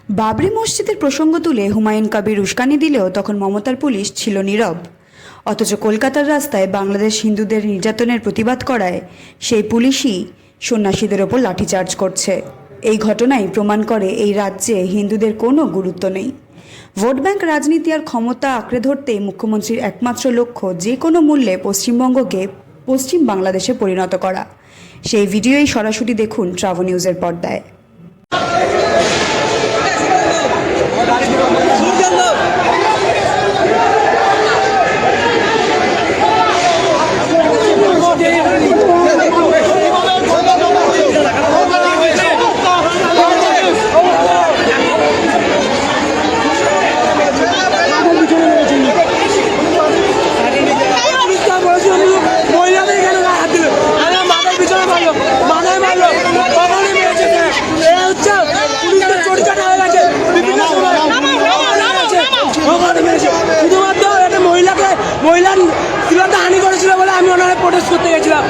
বাবরি মসজিদের প্রসঙ্গ তুলে হুমায়ুন কবির উস্কানি দিলেও তখন মমতার পুলিশ ছিল নীরব। অথচ কলকাতার রাস্তায় বাংলাদেশ হিন্দুদের নির্যাতনের প্রতিবাদ করায় সেই পুলিশই সন্ন্যাসীদের ওপর লাঠিচার্জ করছে। এই ঘটনাই প্রমাণ করে এই রাজ্যে হিন্দুদের কোনো গুরুত্ব নেই। ভোট ব্যাংক রাজনীতি আর ক্ষমতা আঁকড়ে ধরতেই মুখ্যমন্ত্রীর একমাত্র লক্ষ্য যে কোনো মূল্যে পশ্চিমবঙ্গকে পশ্চিম বাংলাদেশে পরিণত করা। সেই ভিডিওই সরাসরি দেখুন ট্রাভো নিউজের পর্দায়। শুধুমাত্র একটা মহিলার জীবনটা হানি করেছিল বলে আমি ওনারা প্রোটেস্ট করতে গেছিলাম।